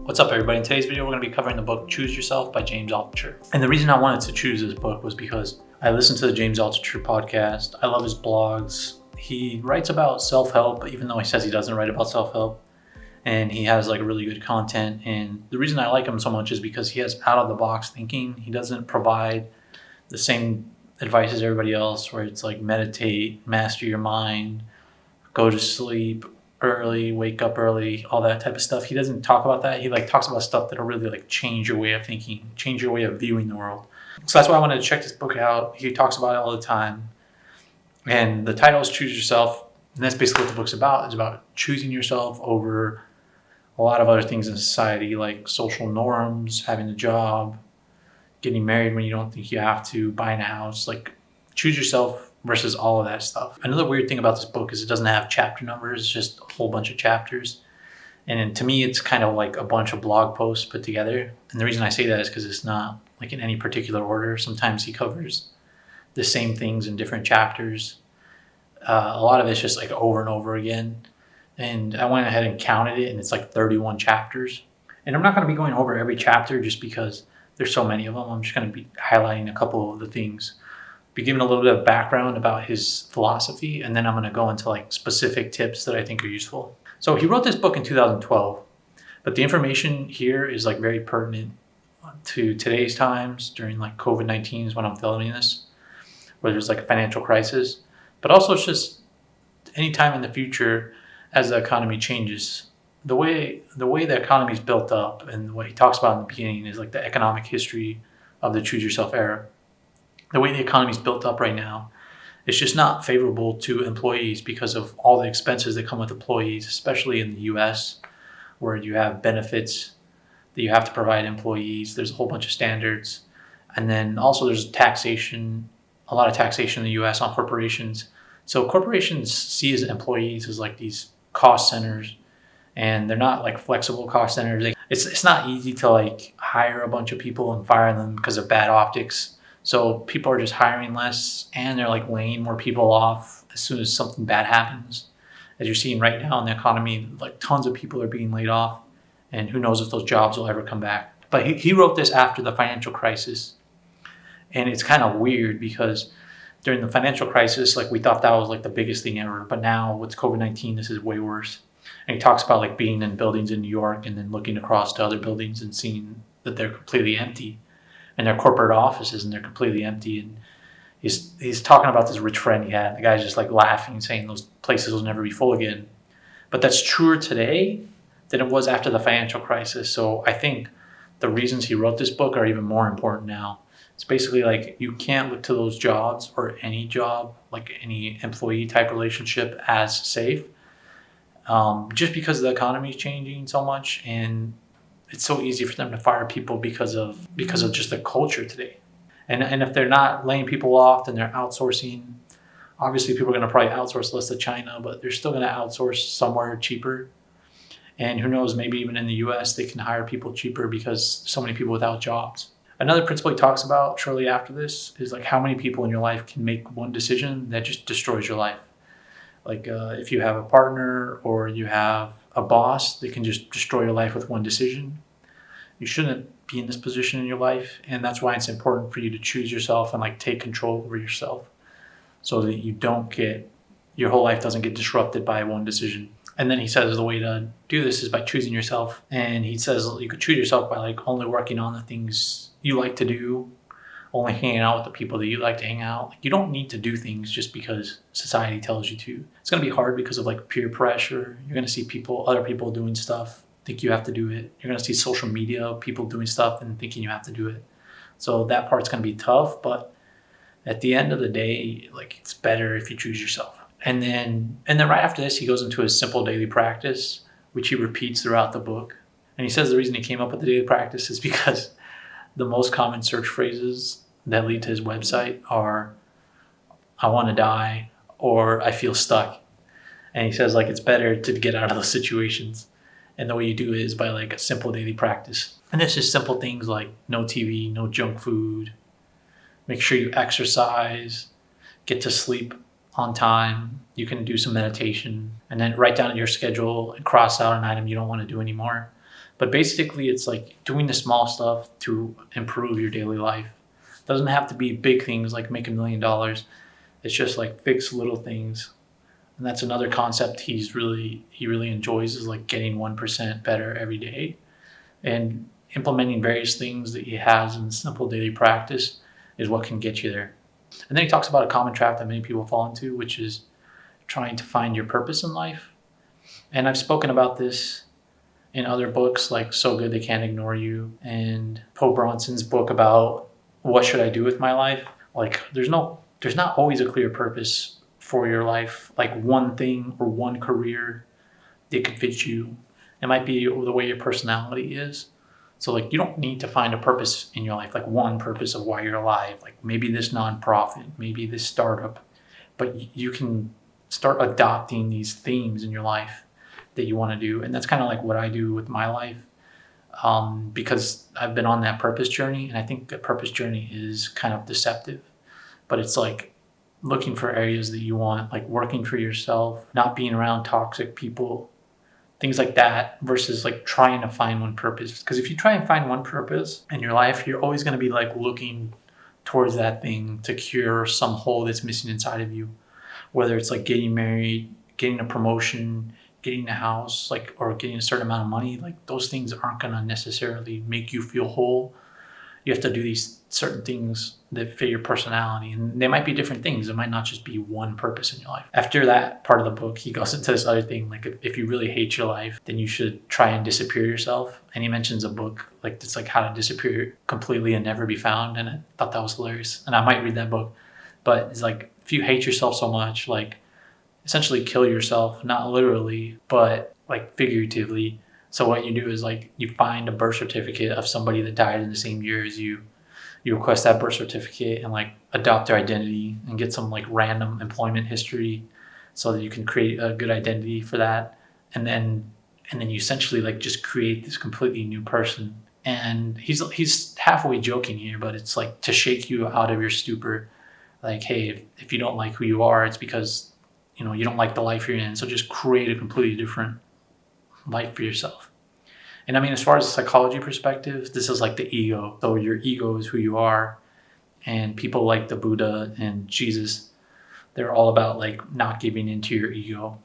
What's up, everybody? In today's video, we're going to be covering the book Choose Yourself by James Altucher. And the reason I wanted to choose this book was because I listened to the James Altucher podcast. I love his blogs. He writes about self-help, even though he says he doesn't write about self-help. And he has like really good content. And the reason I like him so much is because he has out-of-the-box thinking. He doesn't provide the same advice as everybody else, where it's like meditate, master your mind, go to sleep early, wake up early, all that type of stuff. He doesn't talk about that. He like talks about stuff that'll really like change your way of thinking, change your way of viewing the world. So that's why I wanted to check this book out. He talks about it all the time. And the title is Choose Yourself. And that's basically what the book's about. It's about choosing yourself over a lot of other things in society, like social norms, having a job, getting married when you don't think you have to, buying a house. Like, choose yourself versus all of that stuff. Another weird thing about this book is it doesn't have chapter numbers. It's just a whole bunch of chapters. And to me, it's kind of like a bunch of blog posts put together. And the reason I say that is because it's not like in any particular order. Sometimes he covers the same things in different chapters. A lot of it's just like over and over again. And I went ahead and counted it, and it's like 31 chapters. And I'm not going to be going over every chapter just because there's so many of them. I'm just going to be highlighting a couple of the things, be giving a little bit of background about his philosophy, and then I'm going to go into like specific tips that I think are useful. So he wrote this book in 2012, but the information here is like very pertinent to today's times during like COVID-19 is when I'm filming this, where there's like a financial crisis, but also it's just any time in the future as the economy changes. The way the economy is built up, and what he talks about in the beginning is like the economic history of the Choose Yourself era. The way the economy is built up right now, it's just not favorable to employees because of all the expenses that come with employees, especially in the US, where you have benefits that you have to provide employees. There's a whole bunch of standards. And then also there's taxation, a lot of taxation in the US on corporations. So corporations see as employees as like these cost centers, and they're not like flexible cost centers. It's not easy to like hire a bunch of people and fire them because of bad optics. So people are just hiring less, and they're like laying more people off as soon as something bad happens. As you're seeing right now in the economy, like tons of people are being laid off, and who knows if those jobs will ever come back. But he wrote this after the financial crisis. And it's kind of weird because during the financial crisis, like we thought that was like the biggest thing ever. But now with COVID-19, this is way worse. And he talks about like being in buildings in New York and then looking across to other buildings and seeing that they're completely empty. And their corporate offices, and they're completely empty. And he's talking about this rich friend he had. The guy's just like laughing, saying those places will never be full again. But that's truer today than it was after the financial crisis. So I think the reasons he wrote this book are even more important now. It's basically like you can't look to those jobs or any job, like any employee type relationship, as safe, just because the economy is changing so much, and it's so easy for them to fire people because of just the culture today. And if they're not laying people off, then they're outsourcing. Obviously, people are going to probably outsource less to China, but they're still going to outsource somewhere cheaper. And who knows, maybe even in the US, they can hire people cheaper because so many people without jobs. Another principle he talks about shortly after this is like how many people in your life can make one decision that just destroys your life. Like if you have a partner or you have a boss that can just destroy your life with one decision, you shouldn't be in this position in your life. And that's why it's important for you to choose yourself and like take control over yourself, so that your whole life doesn't get disrupted by one decision. And then he says the way to do this is by choosing yourself. And he says you could choose yourself by like only working on the things you like to do, only hanging out with the people that you like to hang out. Like, you don't need to do things just because society tells you to. It's going to be hard because of like peer pressure. You're going to see other people doing stuff, think you have to do it. You're going to see social media, people doing stuff and thinking you have to do it. So that part's going to be tough, but at the end of the day, like, it's better if you choose yourself. And then right after this, he goes into his simple daily practice, which he repeats throughout the book. And he says the reason he came up with the daily practice is because the most common search phrases that lead to his website are, I want to die, or I feel stuck. And he says like it's better to get out of those situations. And the way you do it is by like a simple daily practice. And it's just simple things like no TV, no junk food, make sure you exercise, get to sleep on time. You can do some meditation, and then write down your schedule and cross out an item you don't want to do anymore. But basically, it's like doing the small stuff to improve your daily life. It doesn't have to be big things like make $1 million. It's just like fix little things. And that's another concept he really enjoys, is like getting 1% better every day, and implementing various things that he has in simple daily practice is what can get you there. And then he talks about a common trap that many people fall into, which is trying to find your purpose in life. And I've spoken about this in other books like So Good They Can't Ignore You and Poe Bronson's book about what should I do with my life. Like there's not always a clear purpose for your life, like one thing or one career that could fit you. It might be the way your personality is. So like you don't need to find a purpose in your life, like one purpose of why you're alive, like maybe this nonprofit, maybe this startup, but you can start adopting these themes in your life that you want to do. And that's kind of like what I do with my life, because I've been on that purpose journey, and I think the purpose journey is kind of deceptive, but it's like looking for areas that you want, like working for yourself, not being around toxic people, things like that, versus like trying to find one purpose. Because if you try and find one purpose in your life, you're always going to be like looking towards that thing to cure some hole that's missing inside of you, whether it's like getting married, getting a promotion, getting a house, like, or getting a certain amount of money. Like those things aren't going to necessarily make you feel whole. You have to do these certain things that fit your personality, and they might be different things. It might not just be one purpose in your life. After that part of the book, he goes into this other thing, like if you really hate your life, then you should try and disappear yourself. And he mentions a book like it's like How to Disappear Completely and Never Be Found, and I thought that was hilarious, and I might read that book. But it's like if you hate yourself so much, like essentially kill yourself, not literally, but like figuratively. So what you do is like you find a birth certificate of somebody that died in the same year as you. You request that birth certificate and like adopt their identity and get some like random employment history so that you can create a good identity for that. And then you essentially like just create this completely new person. And he's halfway joking here, but it's like to shake you out of your stupor. Like, hey, if you don't like who you are, it's because you don't like the life you're in. So just create a completely different life for yourself. And I mean, as far as a psychology perspective, this is like the ego. So your ego is who you are. And people like the Buddha and Jesus, they're all about like not giving into your ego,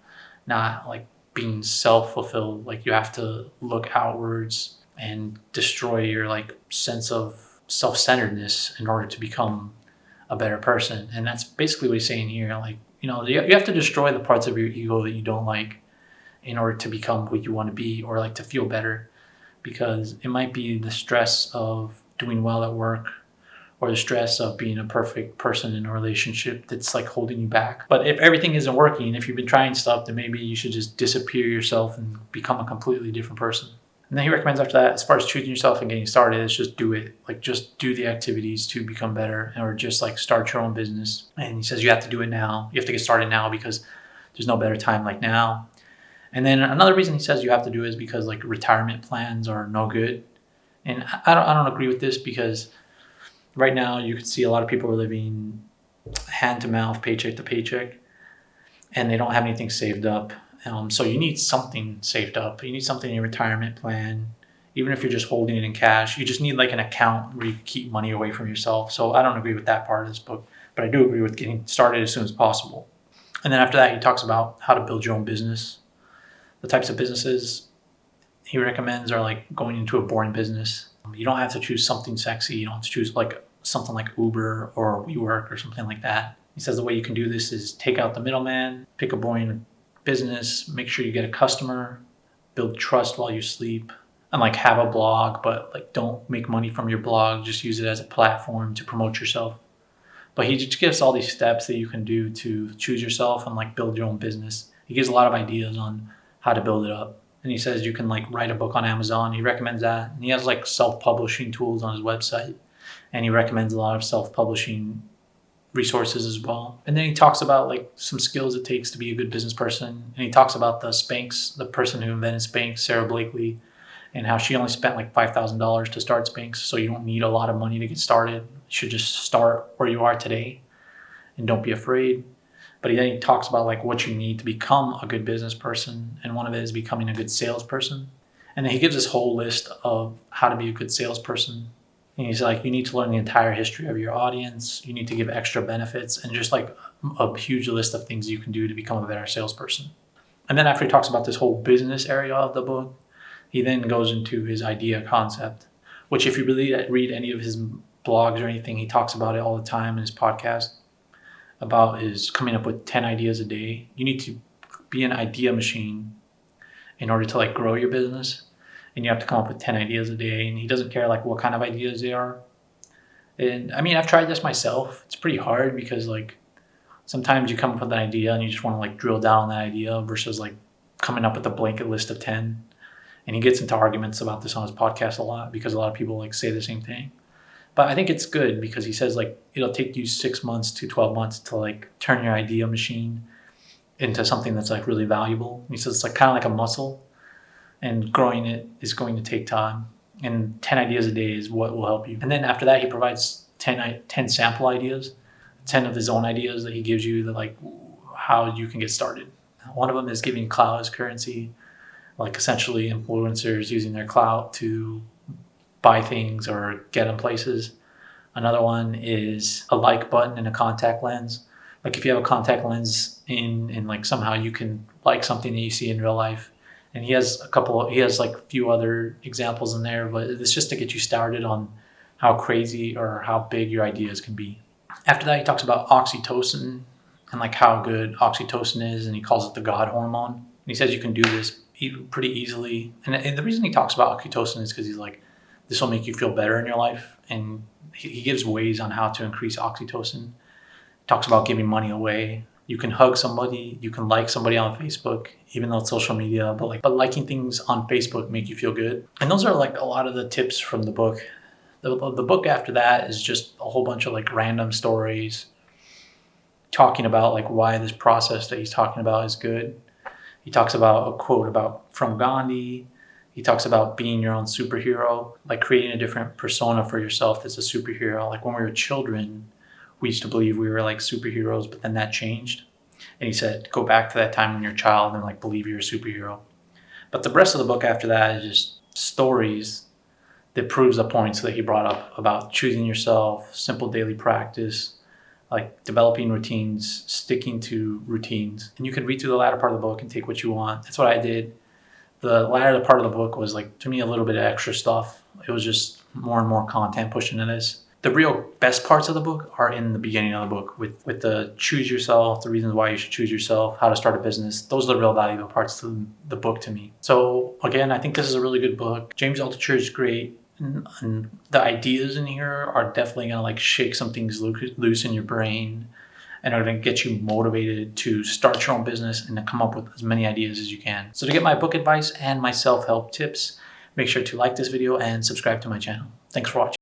not like being self-fulfilled. Like you have to look outwards and destroy your like sense of self-centeredness in order to become a better person. And that's basically what he's saying here. Like, you have to destroy the parts of your ego that you don't like in order to become what you want to be, or like to feel better. Because it might be the stress of doing well at work, or the stress of being a perfect person in a relationship that's like holding you back. But if everything isn't working, if you've been trying stuff, then maybe you should just disappear yourself and become a completely different person. And then he recommends after that, as far as choosing yourself and getting started, is just do it. Like just do the activities to become better, or just like start your own business. And he says you have to do it now. You have to get started now because there's no better time like now. And then another reason he says you have to do it is because like retirement plans are no good. And I don't agree with this, because right now you can see a lot of people are living hand to mouth, paycheck to paycheck, and they don't have anything saved up. So you need something saved up. You need something in your retirement plan. Even if you're just holding it in cash, you just need like an account where you keep money away from yourself. So I don't agree with that part of this book, but I do agree with getting started as soon as possible. And then after that, he talks about how to build your own business. The types of businesses he recommends are like going into a boring business. You don't have to choose something sexy. You don't have to choose like something like Uber or WeWork or something like that. He says the way you can do this is take out the middleman, pick a boring business, make sure you get a customer, build trust while you sleep, and like have a blog, but like don't make money from your blog. Just use it as a platform to promote yourself. But he just gives all these steps that you can do to choose yourself and like build your own business. He gives a lot of ideas on how to build it up. And he says you can like write a book on Amazon. He recommends that. And he has like self-publishing tools on his website. And he recommends a lot of self-publishing resources as well. And then he talks about like some skills it takes to be a good business person. And he talks about the Spanx, the person who invented Spanx, Sarah Blakely, and how she only spent like $5,000 to start Spanx. So you don't need a lot of money to get started. You should just start where you are today and don't be afraid. But then he talks about like what you need to become a good business person. And one of it is becoming a good salesperson. And then he gives this whole list of how to be a good salesperson. And he's like, you need to learn the entire history of your audience. You need to give extra benefits, and just like a huge list of things you can do to become a better salesperson. And then after he talks about this whole business area of the book, he then goes into his idea concept, which if you really read any of his blogs or anything, he talks about it all the time in his podcast about is coming up with 10 ideas a day. You need to be an idea machine in order to like grow your business, and you have to come up with 10 ideas a day. And he doesn't care like what kind of ideas they are. And I mean, I've tried this myself. It's pretty hard because like sometimes you come up with an idea and you just want to like drill down on that idea versus like coming up with a blanket list of 10. And he gets into arguments about this on his podcast a lot because a lot of people like say the same thing. But I think it's good because he says like it'll take you 6 months to 12 months to like turn your idea machine into something that's like really valuable. He says it's like kind of like a muscle, and growing it is going to take time. And 10 ideas a day is what will help you. And then after that, he provides 10 sample ideas, 10 of his own ideas that he gives you that like how you can get started. One of them is giving clout as currency, like essentially influencers using their clout to buy things or get in places. Another one is a like button and a contact lens. Like if you have a contact lens and like somehow you can like something that you see in real life. And he has like a few other examples in there, but it's just to get you started on how crazy or how big your ideas can be. After that, he talks about oxytocin and like how good oxytocin is, and he calls it the God hormone. And he says you can do this pretty easily. And the reason he talks about oxytocin is because he's like, this will make you feel better in your life. And he gives ways on how to increase oxytocin. He talks about giving money away. You can hug somebody, you can like somebody on Facebook, even though it's social media, but liking things on Facebook make you feel good. And those are like a lot of the tips from the book. The book after that is just a whole bunch of like random stories talking about like why this process that he's talking about is good. He talks about a quote from Gandhi. He talks about being your own superhero, like creating a different persona for yourself that's a superhero. Like when we were children, we used to believe we were like superheroes, but then that changed. And he said, go back to that time when you're a child and like believe you're a superhero. But the rest of the book after that is just stories that proves the points that he brought up about choosing yourself, simple daily practice, like developing routines, sticking to routines. And you can read through the latter part of the book and take what you want. That's what I did. The latter part of the book was like, to me, a little bit of extra stuff. It was just more and more content pushed into this. The real best parts of the book are in the beginning of the book with the choose yourself, the reasons why you should choose yourself, how to start a business. Those are the real valuable parts to the book to me. So again, I think this is a really good book. James Altucher is great. And the ideas in here are definitely going to like shake some things loose in your brain and are going to get you motivated to start your own business and to come up with as many ideas as you can. So to get my book advice and my self-help tips, make sure to like this video and subscribe to my channel. Thanks for watching.